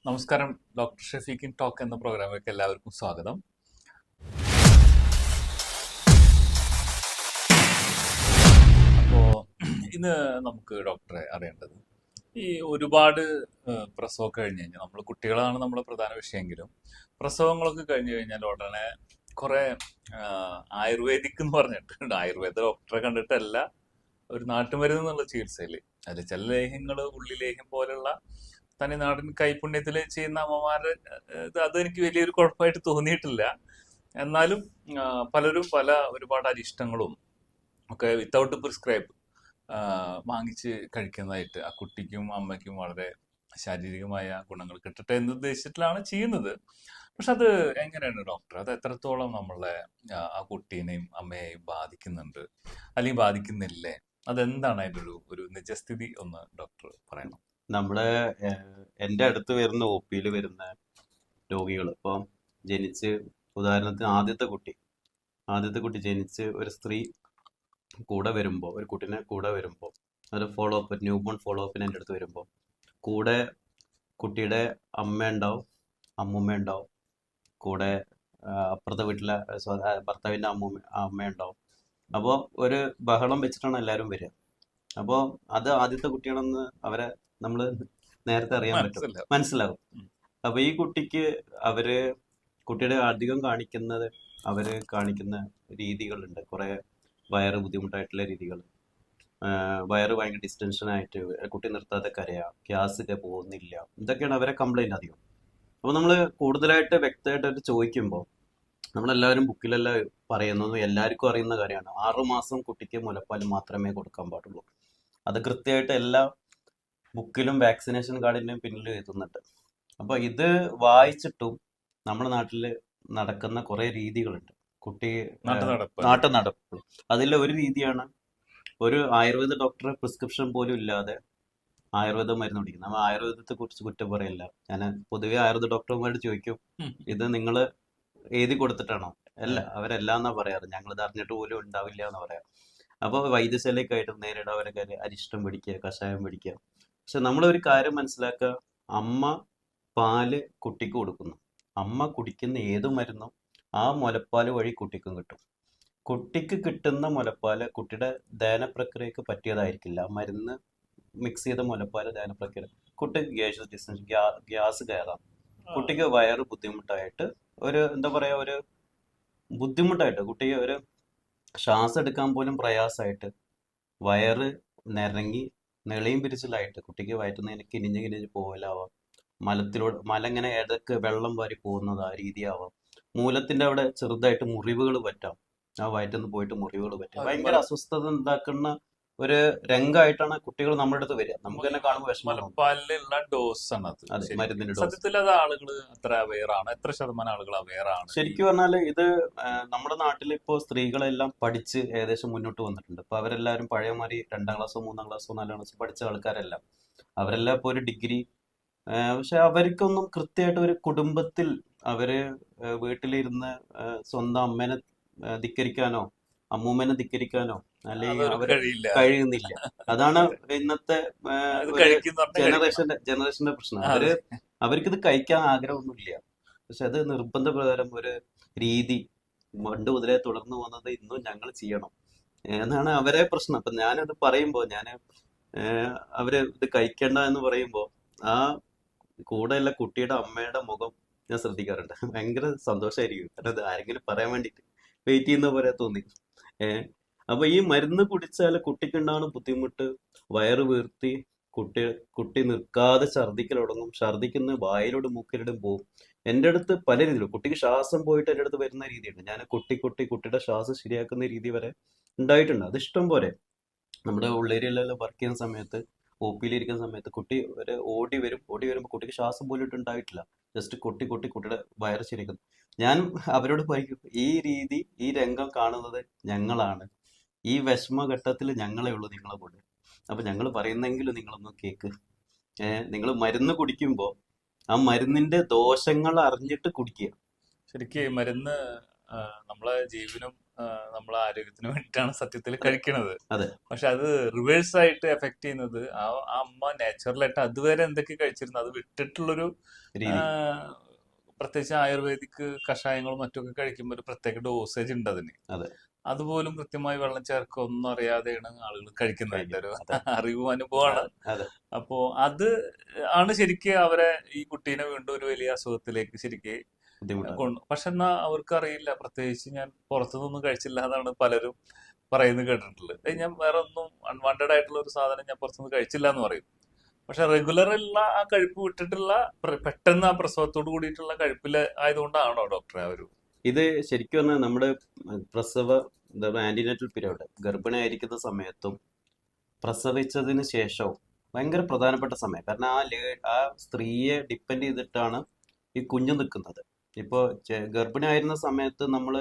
നമസ്കാരം. Doctor ഷെഫീഖിൻ talk എന്ന പ്രോഗ്രാമിലേക്ക് എല്ലാവർക്കും സ്വാഗതം. അപ്പോൾ ഇന്ന് നമുക്ക് ഡോക്ടറെ അറിയേണ്ടത് ഈ ഒരുപാട് പ്രസവമൊക്കെ കഴിഞ്ഞ് കഴിഞ്ഞാൽ നമ്മൾ കുട്ടികളാണ് നമ്മളെ പ്രധാന വിഷയമെങ്കിലും പ്രസവങ്ങളൊക്കെ കഴിഞ്ഞ് കഴിഞ്ഞാൽ ഉടനെ കുറെ ആയുർവേദിക് എന്ന് പറഞ്ഞിട്ടുണ്ട്. ആയുർവേദ ഡോക്ടറെ കണ്ടിട്ടല്ല, ഒരു നാട്ടുമരുന്ന് എന്നുള്ള ചികിത്സയിൽ അതിൽ ചില ലേഹ്യങ്ങൾ, ഉള്ളിലേഹ്യം പോലുള്ള തനിനാടൻ കൈപുണ്യത്തിൽ ചെയ്യുന്ന അമ്മമാരുടെ അതെനിക്ക് വലിയൊരു കുഴപ്പമായിട്ട് തോന്നിയിട്ടില്ല. എന്നാലും പലരും പല ഒരുപാട് അരിഷ്ടങ്ങളും ഒക്കെ വിത്തൗട്ട് പ്രിസ്ക്രൈബ് വാങ്ങിച്ച് കഴിക്കുന്നതായിട്ട് ആ കുട്ടിക്കും അമ്മയ്ക്കും വളരെ ശാരീരികമായ ഗുണങ്ങൾ കിട്ടട്ടെ എന്ന് ഉദ്ദേശിച്ചിട്ടാണ് ചെയ്യുന്നത്. പക്ഷെ അത് എങ്ങനെയാണ് ഡോക്ടർ, അത് എത്രത്തോളം നമ്മളെ ആ കുട്ടീനെയും അമ്മയെയും ബാധിക്കുന്നുണ്ട് അല്ലെങ്കിൽ ബാധിക്കുന്നില്ലേ? അതെന്താണ് അതിൻ്റെ ഒരു നിജസ്ഥിതി ഒന്ന് ഡോക്ടർ പറയണം. നമ്മുടെ എൻ്റെ അടുത്ത് വരുന്ന ഒ പിയിൽ വരുന്ന രോഗികൾ ഇപ്പം ജനിച്ച്, ഉദാഹരണത്തിന് ആദ്യത്തെ കുട്ടി ജനിച്ച് ഒരു സ്ത്രീ കൂടെ വരുമ്പോൾ, ഒരു കുട്ടീനെ കൂടെ വരുമ്പോൾ, ഒരു follow up, new born follow അപ്പിന് എൻ്റെ അടുത്ത് വരുമ്പോൾ കൂടെ കുട്ടിയുടെ അമ്മ ഉണ്ടാവും, അമ്മൂമ്മ ഉണ്ടാവും, കൂടെ അപ്പുറത്തെ വീട്ടിലെ ഭർത്താവിൻ്റെ അമ്മ ഉണ്ടാവും. അപ്പോൾ ഒരു ബഹളം വെച്ചിട്ടാണ് എല്ലാവരും വരിക. അപ്പോൾ അത് ആദ്യത്തെ കുട്ടിയാണെന്ന് അവരെ നമ്മൾ നേരത്തെ അറിയാൻ പറ്റും, മനസ്സിലാവും. അപ്പൊ ഈ കുട്ടിക്ക് കുട്ടിയുടെ അധികം കാണിക്കുന്ന രീതികളുണ്ട്. കുറെ വയറ് ബുദ്ധിമുട്ടായിട്ടുള്ള രീതികൾ, വയറ് ഭയങ്കര ഡിസ്റ്റൻഷൻ ആയിട്ട് കുട്ടി നിർത്താതെ കരയാ, ഗ്യാസ് പോകുന്നില്ല, ഇതൊക്കെയാണ് അവരെ കംപ്ലൈന്റ് അധികം. അപ്പൊ നമ്മൾ കൂടുതലായിട്ട് വ്യക്തമായിട്ട് ചോദിക്കുമ്പോൾ നമ്മളെല്ലാവരും ബുക്കിലെല്ലാം പറയുന്നത് എല്ലാവർക്കും അറിയുന്ന കാര്യമാണ്, 6 മാസം കുട്ടിക്ക് മുലപ്പാൽ മാത്രമേ കൊടുക്കാൻ പാടുള്ളൂ. അത് കൃത്യമായിട്ട് എല്ലാ ബുക്കിലും വാക്സിനേഷൻ കാർഡിൻ്റെയും പിന്നിൽ എഴുതുന്നുണ്ട്. അപ്പോൾ ഇത് വായിച്ചിട്ടും നമ്മുടെ നാട്ടിൽ നടക്കുന്ന കുറേ രീതികളുണ്ട്. കുട്ടി നാട്ടു നടപ്പ്. അതിലെ ഒരു രീതിയാണ് ഒരു ആയുർവേദ ഡോക്ടറെ പ്രിസ്ക്രിപ്ഷൻ പോലും ഇല്ലാതെ ആയുർവേദ മരുന്ന് കുടിക്കുന്നത്. നമ്മൾ ആയുർവേദത്തെ കുറിച്ച് കുറ്റം പറയില്ല. ഞാൻ പൊതുവെ ആയുർവേദ ഡോക്ടർമാരോട് ചോദിക്കും, ഇത് നിങ്ങൾ എഴുതി കൊടുത്തിട്ടാണോ? അല്ല, അവരെല്ലാം എന്നാ പറയാറ്. ഞങ്ങളിത് അറിഞ്ഞിട്ട് പോലും ഉണ്ടാവില്ല എന്ന് പറയാം. അപ്പോൾ വൈദ്യശാലയ്ക്കായിട്ട് നേരിടാൻ അവരൊക്കെ അരിഷ്ടം പിടിക്കുക, കഷായം പിടിക്കുക. പക്ഷെ നമ്മളൊരു കാര്യം മനസ്സിലാക്കുക, അമ്മ പാല് കുട്ടിക്ക് കൊടുക്കുന്നു. അമ്മ കുടിക്കുന്ന ഏത് മരുന്നും ആ മുലപ്പാല് വഴി കുട്ടിക്കും കിട്ടും. കുട്ടിക്ക് കിട്ടുന്ന മുലപ്പാല് കുട്ടിയുടെ ദഹന പ്രക്രിയക്ക് പറ്റിയതായിരിക്കില്ല. മരുന്ന് മിക്സ് ചെയ്ത മുലപ്പാല് ദഹന പ്രക്രിയ കുട്ടി ഗ്യാസ് കയറാം. കുട്ടിക്ക് വയറ് ബുദ്ധിമുട്ടായിട്ട് എന്താ പറയാ, ഒരു ബുദ്ധിമുട്ടായിട്ട് കുട്ടിക്ക് ഒരു ശ്വാസം എടുക്കാൻ പോലും പ്രയാസമായിട്ട്, വയറ് നിരങ്ങി നെളിയും പിരിച്ചിലായിട്ട് കുട്ടിക്ക് വയറ്റുന്നതിന് കിനിഞ്ഞ് പോകലാവാം. മല ഇങ്ങനെ ഇടയ്ക്ക് വെള്ളം വാരി പോകുന്നത് ആ രീതിയാവാം. മൂലത്തിന്റെ അവിടെ ചെറുതായിട്ട് മുറിവുകൾ പറ്റാം. ആ വയറ്റിന്ന് പോയിട്ട് മുറിവുകൾ പറ്റാം. ഭയങ്കര അസ്വസ്ഥത ഉണ്ടാക്കുന്ന ഒരു രംഗമായിട്ടാണ് കുട്ടികൾ നമ്മുടെ അടുത്ത് വരിക. നമുക്ക് തന്നെ കാണുമ്പോൾ വിഷമം. എത്ര ശതമാനം ആളുകൾ അവെയറാണ്? ശരിക്കും പറഞ്ഞാല് ഇത് നമ്മുടെ നാട്ടിൽ ഇപ്പോൾ സ്ത്രീകളെല്ലാം പഠിച്ച് ഏകദേശം മുന്നോട്ട് വന്നിട്ടുണ്ട്. ഇപ്പൊ അവരെല്ലാവരും പഴയമാതിരി 2ാം ക്ലാസ്സോ 3ാം ക്ലാസ്സോ 4ാം ക്ലാസ്സോ പഠിച്ച ആൾക്കാരെല്ലാം, അവരെല്ലാം ഇപ്പോൾ ഒരു ഡിഗ്രി. പക്ഷെ അവർക്കൊന്നും കൃത്യമായിട്ട് ഒരു കുടുംബത്തിൽ വീട്ടിലിരുന്ന് സ്വന്തം അമ്മേനെ ധിക്കരിക്കാനോ അമ്മൂമ്മേനെ ധിക്കരിക്കാനോ അല്ലെങ്കിൽ അവർ കഴിയുന്നില്ല. അതാണ് ഇന്നത്തെ ജനറേഷന്റെ പ്രശ്നം. അവർക്കിത് കഴിക്കാൻ ആഗ്രഹമൊന്നുമില്ല. പക്ഷെ അത് നിർബന്ധപ്രകാരം ഒരു രീതി പണ്ട് മുതലേ തുടർന്നു പോകുന്നത് ഇന്നും ഞങ്ങൾ ചെയ്യണം എന്നാണ് അവരെ പ്രശ്നം. അപ്പൊ ഞാനത് പറയുമ്പോൾ അവര് ഇത് കഴിക്കേണ്ട എന്ന് പറയുമ്പോൾ ആ കൂടെയുള്ള കുട്ടിയുടെ അമ്മയുടെ മുഖം ഞാൻ ശ്രദ്ധിക്കാറുണ്ട്. ഭയങ്കര സന്തോഷമായിരിക്കും. കാരണം അത് ആരെങ്കിലും പറയാൻ വേണ്ടിയിട്ട് വെയിറ്റ് ചെയ്യുന്ന പോലെ തോന്നി. അപ്പൊ ഈ മരുന്ന് കുടിച്ചാൽ കുട്ടിക്കുണ്ടാവുന്ന ബുദ്ധിമുട്ട്, വയറ് വീർത്തി, കുട്ടി നിൽക്കാതെ ഛർദ്ദിക്കൽ തുടങ്ങും. ഛർദ്ദിക്കുന്ന വായിലോടും മൂക്കിലോടും പോകും. എൻ്റെ അടുത്ത് പല രീതിയിലും കുട്ടിക്ക് ശ്വാസം പോയിട്ട് എൻ്റെ അടുത്ത് വരുന്ന രീതിയുണ്ട്. ഞാൻ കുട്ടിയുടെ ശ്വാസം ശരിയാക്കുന്ന രീതി വരെ ഉണ്ടായിട്ടുണ്ട്. അത് ഇഷ്ടം പോലെ നമ്മുടെ ഉള്ളേരിയയിലെല്ലാം വർക്ക് ചെയ്യുന്ന സമയത്ത്, ഒ പിയിൽ ഇരിക്കുന്ന സമയത്ത് കുട്ടി ഓടി വരുമ്പോൾ കുട്ടിക്ക് ശ്വാസം പോലും ഇട്ടുണ്ടായിട്ടില്ല. ജസ്റ്റ് കുട്ടിയുടെ വയറ് ശരിയാക്കുന്നു. ഞാൻ അവരോട് പറയും, ഈ രംഗം കാണുന്നത് ഞങ്ങളാണ്. ഈ വിഷമഘട്ടത്തിൽ ഞങ്ങളെ ഉള്ളൂ നിങ്ങളെ കൂടെ. അപ്പൊ ഞങ്ങൾ പറയുന്നെങ്കിലും നിങ്ങളൊന്ന് കേക്ക്. നിങ്ങൾ മരുന്ന് കുടിക്കുമ്പോൾ ആ മരുന്നിന്റെ ദോഷങ്ങൾ അറിഞ്ഞിട്ട് കുടിക്കുക. ശരിക്കും മരുന്ന് നമ്മളെ ജീവനും നമ്മളെ ആരോഗ്യത്തിന് വേണ്ടിയിട്ടാണ് സത്യത്തിൽ കഴിക്കണത്. അതെ. പക്ഷെ അത് റിവേഴ്സ് ആയിട്ട് എഫക്ട് ചെയ്യുന്നത് ആ അമ്മ നാച്ചുറലായിട്ട് അതുവരെ എന്തൊക്കെ കഴിച്ചിരുന്നു അത് വിട്ടിട്ടുള്ളൊരു രീതി. പ്രത്യേകിച്ച് ആയുർവേദിക് കഷായങ്ങളും മറ്റൊക്കെ കഴിക്കുമ്പോൾ ഒരു പ്രത്യേക ഡോസേജ് ഉണ്ട് അതിന്. അതെ. അതുപോലും കൃത്യമായി വെള്ളം ചേർക്കുക ഒന്നും അറിയാതെയാണ് ആളുകൾ കഴിക്കുന്നത്. എൻ്റെ ഒരു അതെ. അറിവും അനുഭവമാണ്. അതെ. അപ്പോ അത് ആണ് ശരിക്ക് അവരെ ഈ കുട്ടീനെ വീണ്ടും ഒരു വലിയ അസുഖത്തിലേക്ക് ശരിക്ക് ബുദ്ധിമുട്ടാണ്. പക്ഷെ എന്നാ അവർക്ക് അറിയില്ല. പ്രത്യേകിച്ച് ഞാൻ പുറത്തുനിന്നൊന്നും കഴിച്ചില്ല എന്നാണ് പലരും പറയുന്നത് കേട്ടിട്ടുള്ളത്. ഞാൻ വേറെ ഒന്നും അൺവാണ്ടഡ് ആയിട്ടുള്ള ഒരു സാധനം ഞാൻ പുറത്തുനിന്ന് കഴിച്ചില്ല എന്ന് പറയും. പക്ഷെ റെഗുലർ ഉള്ള ആ കഴിപ്പ് വിട്ടിട്ടുള്ള പെട്ടെന്ന് ആ പ്രസവത്തോട് കൂടിയിട്ടുള്ള കഴിപ്പില് ആയതുകൊണ്ടാണോ ഡോക്ടറെ ആ ഒരു ഇത് ശരിക്കും പറഞ്ഞാൽ നമ്മുടെ പ്രസവ ആന്റിനേറ്റൽ പീരീഡ് ഗർഭിണിയായിരിക്കുന്ന സമയത്തും പ്രസവിച്ചതിന് ശേഷവും ഭയങ്കര പ്രധാനപ്പെട്ട സമയം. കാരണം ആ സ്ത്രീയെ ഡിപ്പെൻഡ് ചെയ്തിട്ടാണ് ഈ കുഞ്ഞ് നിൽക്കുന്നത്. ഇപ്പോൾ ഗർഭിണിയായിരുന്ന സമയത്ത് നമ്മൾ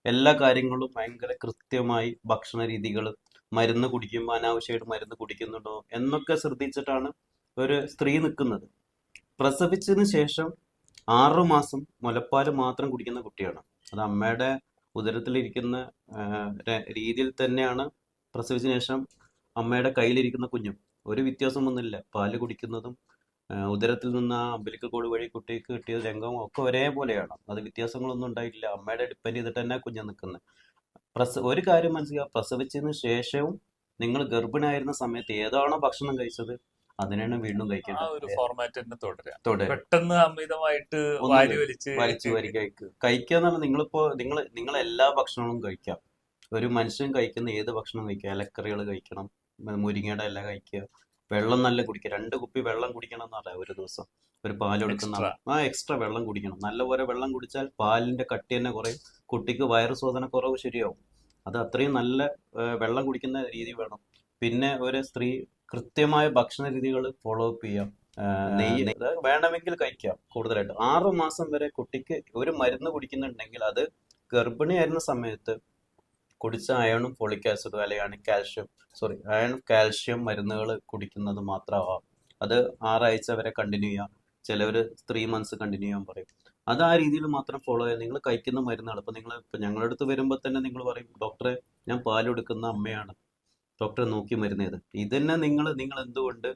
എല്ലാ കാര്യങ്ങളും ഭയങ്കര കൃത്യമായി ഭക്ഷണ രീതികൾ, മരുന്ന് കുടിക്കുമ്പോൾ അനാവശ്യമായിട്ട് മരുന്ന് കുടിക്കുന്നുണ്ടോ എന്നൊക്കെ ശ്രദ്ധിച്ചിട്ടാണ് ഒരു സ്ത്രീ നിൽക്കുന്നത്. പ്രസവിച്ചതിന് ശേഷം 6 മാസം മുലപ്പാല് മാത്രം കുടിക്കുന്ന കുട്ടിയാണ്. അത് അമ്മയുടെ ഉദരത്തിലിരിക്കുന്ന രീതിയിൽ തന്നെയാണ് പ്രസവിച്ചതിന് ശേഷം അമ്മയുടെ കയ്യിലിരിക്കുന്ന കുഞ്ഞും. ഒരു വ്യത്യാസമൊന്നുമില്ല. പാല് കുടിക്കുന്നതും ഉദരത്തിൽ നിന്ന് ആ അമ്പലിക്കൽ കോഡ് വഴി കുട്ടിക്ക് കിട്ടിയ രംഗവും ഒക്കെ ഒരേപോലെയാണ്. അത് വ്യത്യാസങ്ങളൊന്നും ഉണ്ടായിട്ടില്ല. അമ്മയുടെ ഡിപ്പെൻഡ് ചെയ്തിട്ട് തന്നെ കുഞ്ഞ് നിൽക്കുന്നത്. ഒരു കാര്യം മനസ്സിലാക്കുക, പ്രസവിച്ചതിന് ശേഷവും നിങ്ങൾ ഗർഭിണിയായിരുന്ന സമയത്ത് ഏതാണോ ഭക്ഷണം കഴിച്ചത് അതിനാണ് വീണ്ടും ആ കഴിക്കേണ്ടത്. ഒരു ഫോർമാറ്റ് തന്നെ തുടരുക. തുടരുക. പെട്ടെന്ന് അമിതമായിട്ട് ഒന്നും വാരി വലിച്ച് വലിച്ചു വാരി കഴിക്കുക എന്ന് പറഞ്ഞാൽ നിങ്ങൾ എല്ലാ ഭക്ഷണവും കഴിക്കാം. ഒരു മനുഷ്യൻ കഴിക്കുന്ന ഏത് ഭക്ഷണം കഴിക്കുക. ഇലക്കറികൾ കഴിക്കണം, മുരിങ്ങയുടെ ഇല കഴിക്കുക, വെള്ളം നല്ല കുടിക്കുക. 2 കുപ്പി വെള്ളം കുടിക്കണം എന്നല്ല ഒരു ദിവസം. ഒരു പാൽ കൊടുക്കുന്ന എക്സ്ട്രാ വെള്ളം കുടിക്കണം. നല്ലപോലെ വെള്ളം കുടിച്ചാൽ പാലിന്റെ കട്ടി തന്നെ കുറയും. കുട്ടിക്ക് വയറു ശോധന കുറവ് ശരിയാവും. അത് അത്രയും നല്ല വെള്ളം കുടിക്കുന്ന രീതി വേണം. പിന്നെ ഒരു സ്ത്രീ കൃത്യമായ ഭക്ഷണ രീതികൾ ഫോളോ അപ്പ് ചെയ്യാം. നെയ്യ് വേണമെങ്കിൽ കഴിക്കാം കൂടുതലായിട്ട്. 6 മാസം വരെ കുട്ടിക്ക് ഒരു മരുന്ന് കുടിക്കുന്നുണ്ടെങ്കിൽ അത് ഗർഭിണിയായിരുന്ന സമയത്ത് കുടിച്ച അയണും ഫോളിക് ആസിഡും അല്ലെങ്കിൽ അയൺ കാൽഷ്യം മരുന്നുകൾ കുടിക്കുന്നത് മാത്രമാവാം. അത് 6 ആഴ്ച വരെ കണ്ടിന്യൂ ചെയ്യാം. ചിലവർ 3 months കണ്ടിന്യൂ ചെയ്യാൻ പറയും. അത് ആ രീതിയിൽ മാത്രം ഫോളോ ചെയ്യാം. നിങ്ങൾ കഴിക്കുന്ന മരുന്നുകൾ ഇപ്പൊ ഞങ്ങളുടെ അടുത്ത് വരുമ്പോൾ തന്നെ നിങ്ങൾ പറയും, ഡോക്ടറെ ഞാൻ പാൽ കൊടുക്കുന്ന അമ്മയാണ്, ഡോക്ടറെ നോക്കി മരുന്ന് ചെയ്ത്. ഇതന്നെ നിങ്ങൾ എന്തുകൊണ്ട്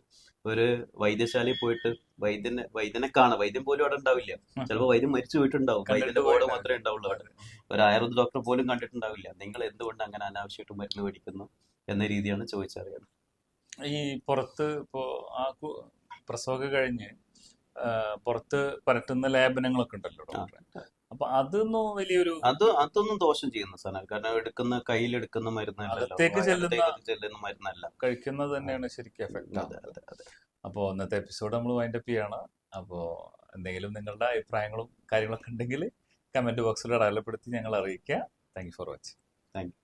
ഒരു വൈദ്യശാലയിൽ പോയിട്ട് വൈദ്യനെ കാണാം. വൈദ്യൻ പോലും അവിടെ ഉണ്ടാവില്ല. ചിലപ്പോൾ വൈദ്യൻ മരിച്ചു പോയിട്ടുണ്ടാവും. വൈദ്യന്റെ ബോർഡ് മാത്രമേ ഉണ്ടാവുള്ളൂ അവിടെ. ഒരു ആയുർവേദ ഡോക്ടർ പോലും കണ്ടിട്ടുണ്ടാവില്ല. നിങ്ങൾ എന്തുകൊണ്ട് അങ്ങനെ അനാവശ്യമായിട്ട് മരുന്ന് മേടിക്കുന്നു എന്ന രീതിയാണ് ചോദിച്ചറിയുന്നത്. ഈ പുറത്ത് ഇപ്പോ ആ പ്രസവമൊക്കെ കഴിഞ്ഞ് പുറത്ത് പരട്ടുന്ന ലേപനങ്ങളൊക്കെ ഉണ്ടല്ലോ ഡോക്ടറെ. അപ്പൊ അതൊന്നും വലിയൊരു അതൊന്നും ദോഷം ചെയ്യുന്ന സാധനം. കാരണം കയ്യിലെടുക്കുന്ന അകത്തേക്ക് ചെല്ലുന്ന മരുന്നല്ല, കഴിക്കുന്നത് തന്നെയാണ് ശരിക്കും എഫക്ട്. അപ്പോൾ ഇന്നത്തെ എപ്പിസോഡ് നമ്മൾ വൈൻഡപ്പ് ചെയ്യാണ്. അപ്പോൾ എന്തെങ്കിലും നിങ്ങളുടെ അഭിപ്രായങ്ങളും കാര്യങ്ങളൊക്കെ ഉണ്ടെങ്കിൽ കമന്റ് ബോക്സിൽ അടയാളപ്പെടുത്തി ഞങ്ങൾ അറിയിക്കുക. Thank you for watching. Thank you.